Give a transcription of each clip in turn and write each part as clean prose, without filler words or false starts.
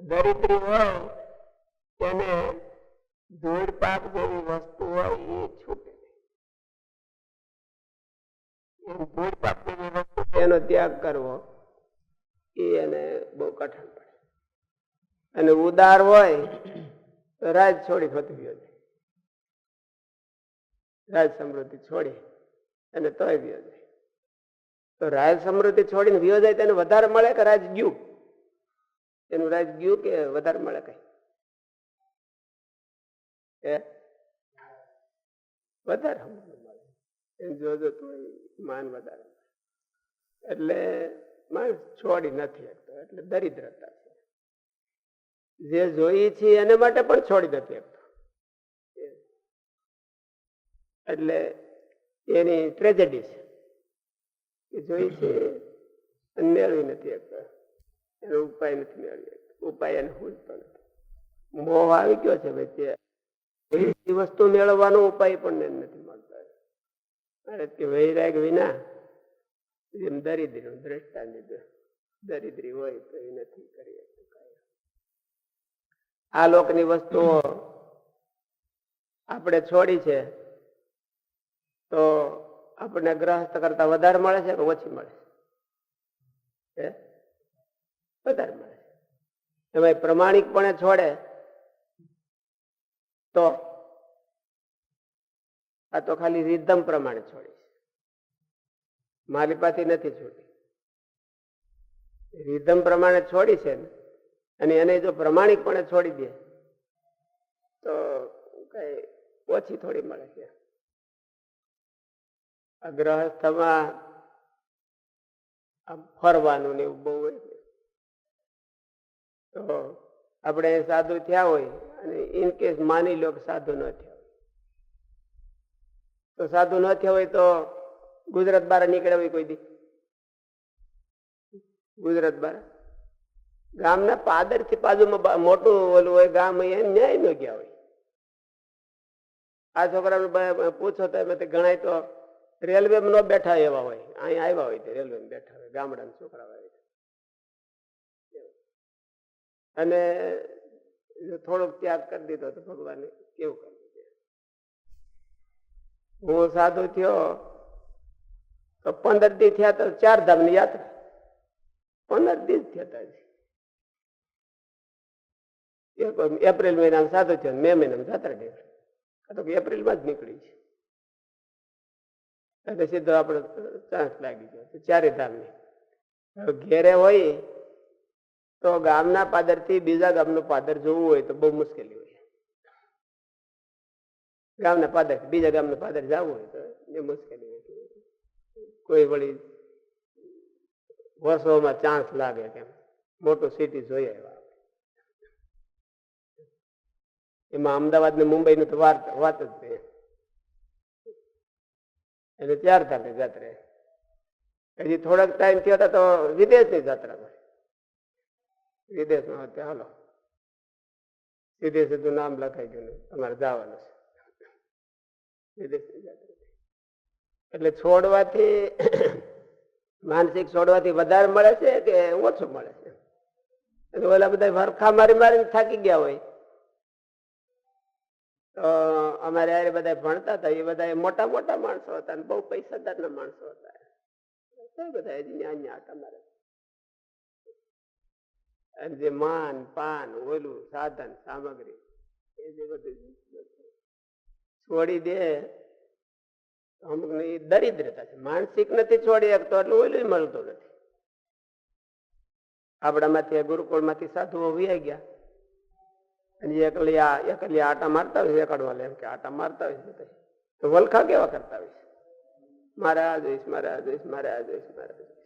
દરિદ્રી હોય તેને ધૂળ પાપ જેવી વસ્તુ હોય એ છૂટે. ધૂળ પાપ જેવી વસ્તુ એનો ત્યાગ કરવો એ એને બહુ કઠણ પડે. અને ઉદાર હોય તો રાજ છોડી ફરતી ગયો જાય, રાજ સમૃદ્ધિ છોડી અને તોય ગયો જાય. તો રાજ સમૃદ્ધિ છોડીને વિયો જાય તેને વધારે મળે કે રાજ ગયું? એનું રાજ ગયું કે વધારે મળે? કઈ વધારે મળે. એમ જોજો તો માન વધારે. એટલે માણસ છોડી નથી શકતો, એટલે દરિદ્રતા છે. જે જોઈએ છીએ એને માટે પણ છોડી નથી શકતો, એટલે એની ટ્રેજેડી છે. જોઈ છે મેળવી નથી શકતો, એનો ઉપાય નથી મેળવી શકતો. ઉપાય એને પૂછતો નથી. મોહ આવી ગયો છે ભાઈ, તે વસ્તુ મેળવવાનો ઉપાય પણ નથી મળતો. કે વૈરાગ વિના એમ દરિદ્રી દ્રષ્ટાંત દીધું. દરિદ્રી હોય તો એ નથી કરી શકતું. આ લોકની વસ્તુઓ આપણે છોડી છે તો આપણને ગ્રહસ્થ કરતા વધારે મળે છે કે ઓછી મળે છે? વધારે મળે છે. એમાં પ્રમાણિકપણે છોડે તો આ તો ખાલી રીધમ પ્રમાણે છોડી છે, માલિપાથી નથી છોડી. રીધમ પ્રમાણે છોડી છે અને એને જો પ્રમાણિકપણે છોડી દે તો કઈ ઓછી થોડી મળે છે. ગ્રહસ્થમાં ફરવાનું ને એવું બહુ હોય તો આપણે સાધુ થયા હોય અને ઇન કેસ માની લો કે સાધુ ન થયા હોય તો સાધુ ન થયા હોય તો ગુજરાત બહાર નીકળ્યા હોય કોઈ દી? ગુજરાત બહાર ગામના પાદર થી બાજુમાં મોટું ઓલું હોય ગામ, ન્યાય ન ગયા હોય. આ છોકરાને પૂછો તો ગણાય તો રેલવે ન બેઠા એવા હોય, અહીંયા આવ્યા હોય તો રેલવે બેઠા હોય, ગામડાના છોકરા હોય. અને થોડોક ત્યાગ કરી દીધો તો ભગવાને કેવું કરી દીધું. હું સાધુ થયો તો 15 દી થયા તો 4 ધામની યાત્રા. 15 દી થયા. એપ્રિલ મહિનામાં સાધુ થયો, મે મહિનામાં જાત્રા નીકળી. તો એપ્રિલમાં જ નીકળી છે એટલે સીધો આપડે ચાન્સ લાગી ગયો 4 ધામની. ઘેરે હોય તો ગામના પાદર થી બીજા ગામનું પાદર જોવું હોય તો બહુ મુશ્કેલી હોય. ગામના પાદર બીજા ગામનું પાદર જવું હોય તો એ મુશ્કેલી હોય. કોઈ વળી વર્ષોમાં ચાન્સ લાગે કેમ મોટું સિટી જોઈએ એવા. એમાં અમદાવાદ ને મુંબઈ નું તો વાત જ છે. એટલે 4 ધામની જાત્રા. હજી થોડાક ટાઈમ થયો હતા તો વિદેશની જાત્રા. વિદેશમાં હાલો વિદેશ સીધું નામ લખાઈ ગયું, તમારે જવાનું છે વિદેશની જાત્રા. એટલે છોડવાથી માનસિક છોડવાથી વધારે મળે છે કે ઓછું મળે છે? ઓલા બધા વરખા મારી મારીને થાકી ગયા હોય તો અમારે યારે બધા ભણતા હતા એ બધા મોટા મોટા માણસો હતા અને બહુ પૈસાદાર ના માણસો હતા. બધા આટા મારે અને જે માન પાન ઓલું સાધન સામગ્રી એ જે બધું છોડી દે અમુક ને એ દરિદ્રતા છે. માનસિક નથી છોડી શકતો એટલે ઓલું મળતું નથી. આપણામાંથી ગુરુકુળ માંથી સાધુઓ વ્યાઈ ગયા અને એકલી આટા મારતા હોય, એકડવા એમ કે આટા મારતા હોય તો વલખા કેવા કરતા હોય, મારે આ જોઈશ, મારે આ જોઈશ, મારે આ જોઈશ, મારે આ જોઈશ,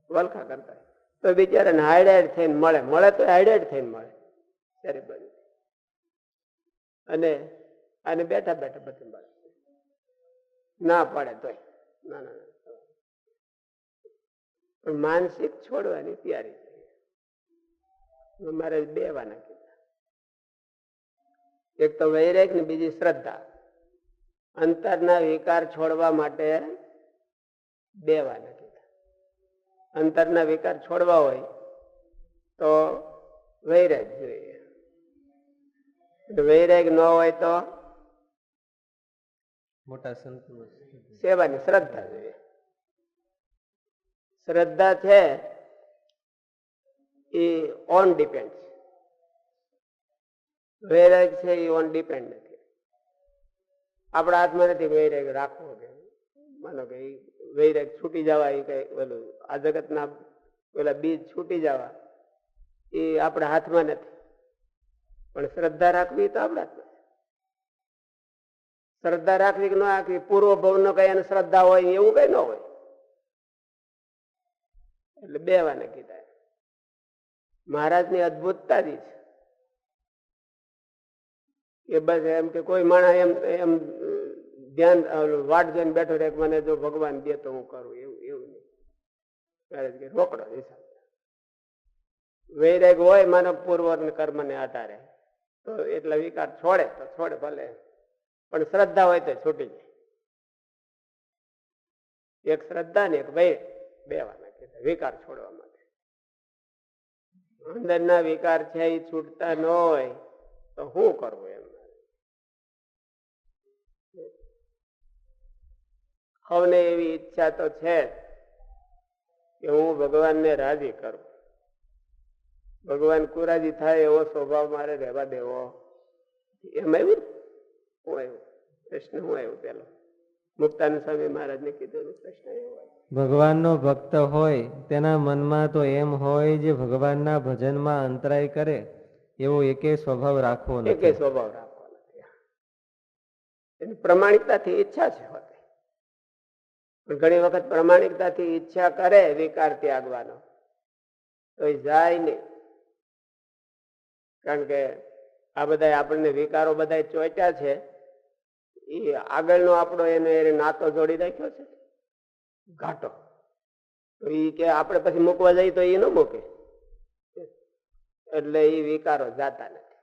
વલખા કરતા હોય તો બિચારાને હાઈડાઈડ થઈને મળે તો હાઈડાઈડ થઈને મળે ત્યારે બન્યું. અને બેઠા બેઠા બધું મળે ના પડે તોય ના ના પણ માનસિક છોડવાની તૈયારી છે. મારે 2 વાના કીધા, એક તો વૈરાગ ને બીજી શ્રદ્ધા. અંતરના વિકાર છોડવા માટે 2 વાના કીધા. અંતરના વિકાર છોડવા હોય તો વૈરાગ જોઈએ. વૈરાગ ન હોય તો મોટા સંતો સેવાની શ્રદ્ધા જોઈએ. શ્રદ્ધા છે એ ઓન ડિપેન્ડ છે. વૈરાગ છે એ ઓન ડિપેન્ડ નથી. આપણા હાથમાં નથી વૈરાગ રાખવો કે માનો કે વૈરાગ છૂટી જવા એ કઈ ઓલું આ જગતના પેલા બીજ છૂટી જવા એ આપણા હાથમાં નથી. પણ શ્રદ્ધા રાખવી તો આપણા હાથમાં. શ્રદ્ધા રાખવી કે ન રાખવી પૂર્વ ભવ નો કઈ શ્રદ્ધા હોય એવું કઈ ન હોય. એટલે બે વાને કીધા. મહારાજની અદભુતતા જ છે કે બસ એમ કે કોઈ માણસ એમ એમ ધ્યાન વાટ જોઈને બેઠો રહે મને જો ભગવાન દે તો હું કરું એવું એવું નહીં. મહારાજ કે રોકડો હિસાબ. વૈરાગ હોય માનવ પૂર્વ કર્મ ને આધારે તો એટલા વિકાર છોડે તો છોડે ભલે, પણ શ્રદ્ધા હોય તો છૂટી જાય. એક શ્રદ્ધા ને એક વૈરાગ બે વાના કીધા વિકાર છોડવા માટે. અંદરના વિકાર છે એ છૂટતા ન હોય તો શું કરવું એમ. સૌને એવી ઈચ્છા તો છે કે હું ભગવાનને રાજી કરું. ભગવાન કુરાજી થાય એવો સ્વભાવ મારે રહેવા દેવો. એમ આવ્યું હું આવ્યું પ્રશ્ન હું આવ્યું પેલો મુક્તાનંદ સ્વામી મહારાજ ને કીધું પ્રશ્ન એવો ભગવાનનો ભક્ત હોય તેના મનમાં તો એમ હોય જે ભગવાનના ભજનમાં અંતરાય કરે એવો એકે સ્વભાવ રાખવો નથી. એકે સ્વભાવ રાખવો નથી. એની પ્રમાણિકતાથી ઈચ્છા છે હોતી. પણ ઘણી વખત પ્રમાણિકતાથી ઈચ્છા કરે વિકાર ત્યાગવાનો તો એ જાય નહીં. કારણ કે આ બધા આપણને વિકારો બધા ચોટ્યા છે એ આગળનો આપણો એને નાતો જોડી રાખ્યો છે ઘાટો. તો એ કે આપણે પછી મૂકવા જઈએ તો એ ન મૂકે. એટલે એ વિકારો જાતા નથી.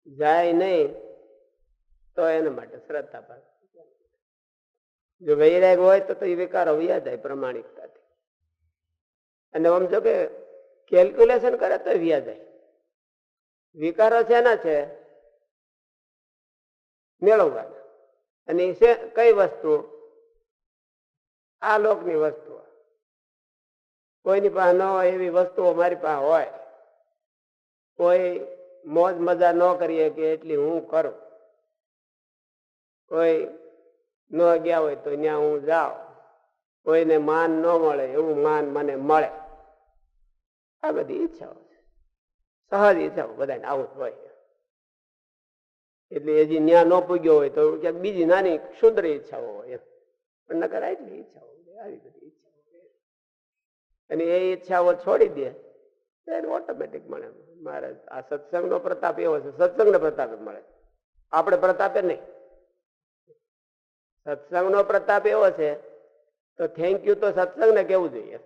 જાય નહીં તો એના માટે શ્રદ્ધા પર. જો વૈરાગ હોય તો એ વિકારો વ્યા જાય પ્રમાણિકતાથી. અને આમ જો કે કેલ્ક્યુલેશન કરે તો વ્યા જાય. વિકારો શેના છે? મેળવવાના. અને કઈ વસ્તુ? આ લોકની વસ્તુ. કોઈની પાસે ન હોય એવી વસ્તુઓ મારી પાસે હોય. કોઈ મોજ મજા ન કરીએ કે એટલી હું કરું. કોઈ ન ગયા હોય તો ત્યાં હું જાઉં. કોઈને માન ન મળે એવું માન મને મળે. આ બધી ઈચ્છાઓ છે. સહજ ઈચ્છાઓ બધાને આવું હોય. એટલે હજી ન્યા ન પૂગ્યો હોય તો ક્યાંક બીજી નાની ક્ષુદ્ર ઈચ્છાઓ હોય. પણ નકર એટલી ઈચ્છાઓ આવી બધી ઈચ્છાઓ. અને એ ઈચ્છાઓ છોડી દે એને ઓટોમેટિક મળે. મારે આ સત્સંગનો પ્રતાપ એવો છે. સત્સંગનો પ્રતાપ મળે. આપણે પ્રતાપે નહીં. સત્સંગનો પ્રતાપ એવો છે તો થેન્ક યુ તો સત્સંગને કેવું જોઈએ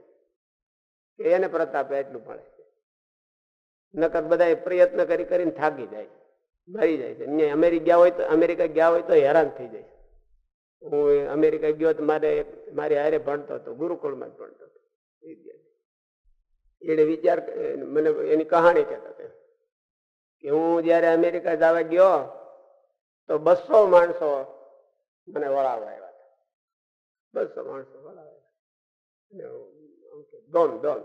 કે એને પ્રતાપે એટલું મળે. નકર બધા પ્રયત્ન કરી કરીને થાકી જાય, મરી જાય છે. અહીંયા અમેરિકા ગયા હોય તો હેરાન થઈ જાય. હું અમેરિકા ગયો તો મારી હારે ભણતો હતો, ગુરુકુળમાં જ ભણતો હતો. એને વિચાર મને એની કહાણી કહેતા હતા કે હું જયારે અમેરિકા જવા ગયો તો 200 માણસો મને વળાવવા આવ્યા હતા. 200 માણસો વળાવ્યા. દોન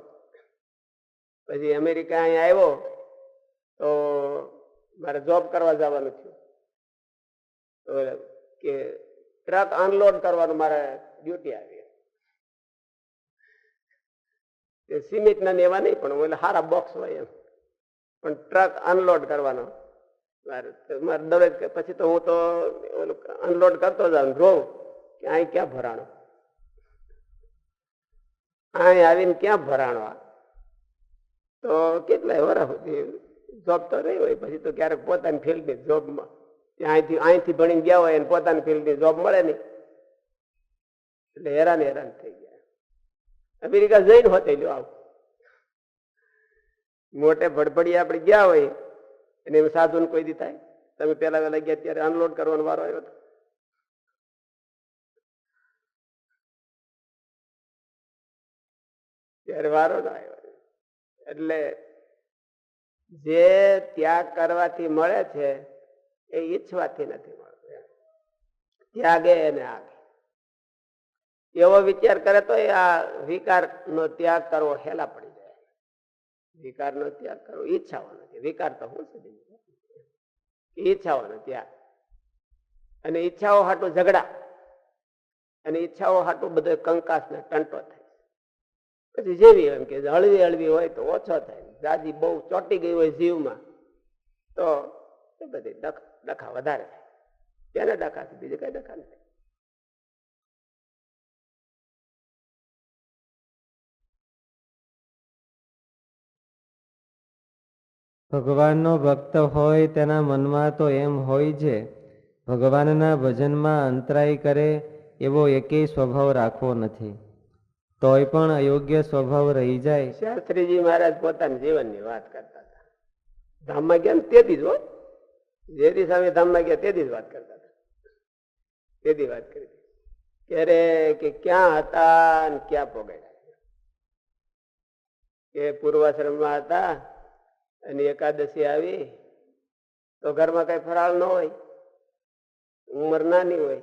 પછી અમેરિકા અહીંયા આવ્યો તો મારે જોબ કરવા જવાનું થયું. કે ટ્રક અનલોડ કરવાનું મારે ડ્યુટી આવી. સિમેન્ટ ના એવા નહીં પણ સારા બોક્સ હોય એમ. પણ ટ્રક અનલોડ કરવાનો મારે દરરોજ. પછી તો હું તો અનલોડ કરતો જાઉં જોઉં કે અહીં ક્યાં ભરાણો, અહીં આવીને ક્યાં ભરાણો. તો કેટલાય વર્ષ સુધી જોબ તો રહી હોય. પછી તો ક્યારેક પોતાની ફિલ્ડની જોબમાં અહીંથી ભણીને ગયા હોય અને પોતાની ફિલ્ડની જોબ મળે નહીં એટલે હેરાન થઈ ગયા. અમેરિકા જઈને હોતે લ્યો આવું મોટે ભડભડી આપણે ગયા હોય અને એમ સાધુ કોઈ દી થાય. તમે પેલા વેલા ગયા ત્યારે અનલોડ કરવાનો વારો આવ્યો હતો. ત્યારે વારો ના આવ્યો. એટલે જે ત્યાગ કરવાથી મળે છે એ ઈચ્છવાથી નથી મળતું. ત્યાગે એને આગે એવો વિચાર કરે તો એ આ વિકાર નો ત્યાગ કરવો હેલા પડી જાય. વિકાર નો ત્યાગ કરવો ઈચ્છાઓ નથી. વિકાર તો હું સુધી ઈચ્છાઓનો ત્યાગ, અને ઈચ્છાઓ હાટું ઝઘડા, અને ઈચ્છાઓ હાટું બધો કંકાસ ને ટંટો થાય. પછી જેવી એમ કે હળવી હળવી હોય તો ઓછો થાય, જાજી બહુ ચોટી ગઈ હોય જીવમાં તો એ બધી ડખા વધારે થાય. તેને ડખાથી બીજું કઈ ડખા નથી. ભગવાનનો ભક્ત હોય તેના મનમાં તો એમ હોય છે ભગવાનના ભજનમાં અંતરાય કરે એવો એકેય સ્વભાવ રાખવો નથી. તોય પણ અયોગ્ય સ્વભાવ રહી જાય. શાસ્ત્રીજી મહારાજ પોતાના જીવનની વાત કરતા હતા. ધામમાં ગયા તેથી જ હો, જેથી સામે ધામમાં ગયા તેથી જ વાત કરતા હતા. તેથી વાત કરી ક્યારે કે ક્યાં હતા ને ક્યાં પોગાડ્યા. કે પૂર્વાશ્રમમાં હતા અને એકાદશી આવી તો ઘરમાં કઈ ફરાળ ન હોય, ઉંમર નાની હોય.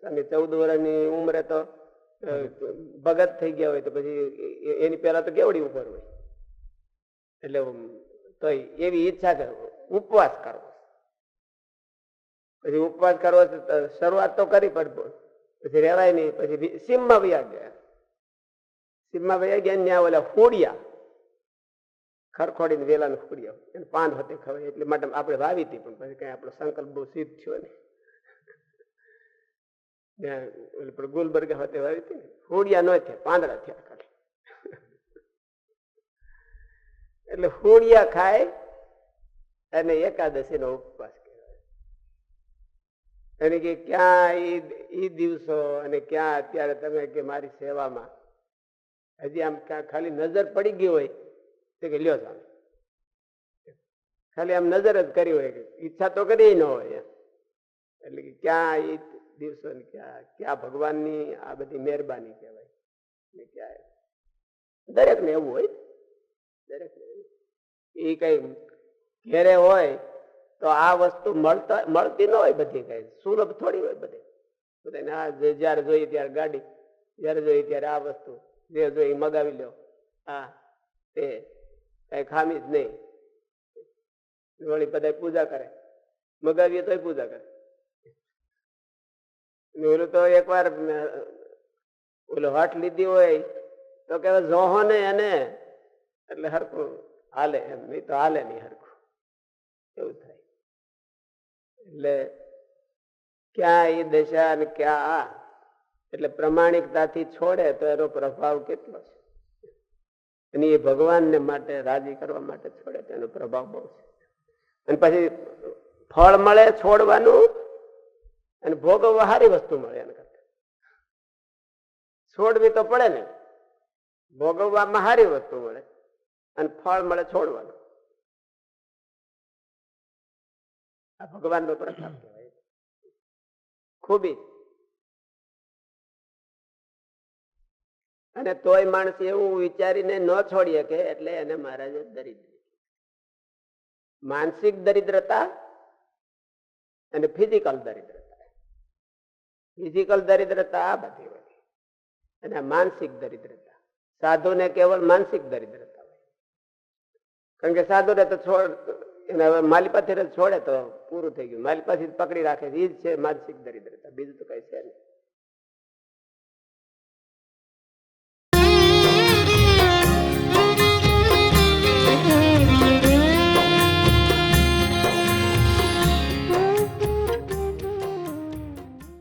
અને 14 વર્ષની ઉંમરે તો ભગત થઈ ગયા હોય તો પછી એની પહેલા તો કેવડી ઉંમર હોય. એટલે તો એવી ઈચ્છા કે ઉપવાસ કરવો. પછી ઉપવાસ કરવો શરૂઆત તો કરી પણ પછી રેવાય નહીં. પછી સીમમાં વયા ગયા. સીમમાં વયા ગયા ત્યાં ઓલા ફૂડિયા ખરખોડીને વેલાને ફૂડિયા એને પાન હોતે ખવાય એટલે માટે આપણે વાવી હતી, પણ પછી કઈ આપણો સંકલ્પ બહુ સિદ્ધ થયો ને ગુલબર્ગ હોતે વાવી હતી ને ફૂડિયા ન થયા, પાંદડા થયા ખાલી. એટલે ફૂડિયા ખાય અને એકાદશી નો ઉપવાસ કહેવાય. અને કે ક્યાં ઈ દિવસો અને ક્યાં અત્યારે તમે કે મારી સેવામાં હજી આમ ક્યાં ખાલી નજર પડી ગઈ હોય તો કે લ્યો સામે ખાલી આમ નજર જ કરી હોય, ઈચ્છા તો કરી ન હોય. એટલે કે ક્યાં એ દિવસો ને ક્યાં ભગવાનની આ બધી મહેરબાની કહેવાય. ક્યાં દરેક ને એવું હોય, દરેક ને એ કઈ ઘેરે હોય તો આ વસ્તુ મળતી ન હોય. બધી કઈ સુલભ થોડી હોય. બધી બધાને જયારે જોઈએ ત્યારે ગાડી, જયારે જોઈએ ત્યારે આ વસ્તુ, જે જોઈએ મગાવી લો. હા તે કઈ ખામી જ નહીં. વળી બધા પૂજા કરે, મગાવીએ તોય પૂજા કરે. ઓલું તો એક વાર ઓલો હઠ લીધી હોય તો કેવાય જોહો ને એને એટલે હરખું હાલે, એમ નહીં તો હાલે નહીં હરખું. એવું થાય. એટલે ક્યાં એ દશા ને ક્યાં આ, એટલે પ્રમાણિકતાથી છોડે તો એનો પ્રભાવ કેટલો છે. અને એ ભગવાનને માટે રાજી કરવા માટે છોડે તો એનો પ્રભાવ બહુ છે. અને પછી ફળ મળે છોડવાનું અને ભોગવવા સારી વસ્તુ મળે. એના કરતા છોડવી તો પડે ને, ભોગવવામાં સારી વસ્તુ મળે અને ફળ મળે છોડવાનું. આ ભગવાનનો પ્રતાપ કહેવાય, ખૂબી. અને તોય માણસ એવું વિચારીને ન છોડી શકે એટલે એને મહારાજે દરિદ્ર, માનસિક દરિદ્રતા અને ફિઝિકલ દરિદ્રતા. ફિઝિકલ દરિદ્રતા આ બધી હોય અને માનસિક દરિદ્રતા. સાધુને કેવળ માનસિક દરિદ્રતા હોય, કારણ કે સાધુને તો છોડ માલી પાસે છોડે તો પૂરું થઈ ગયું. માલી પાસે પકડી રાખે એ જ છે માનસિક દરિદ્રતા, બીજું તો કઈ છે નહીં.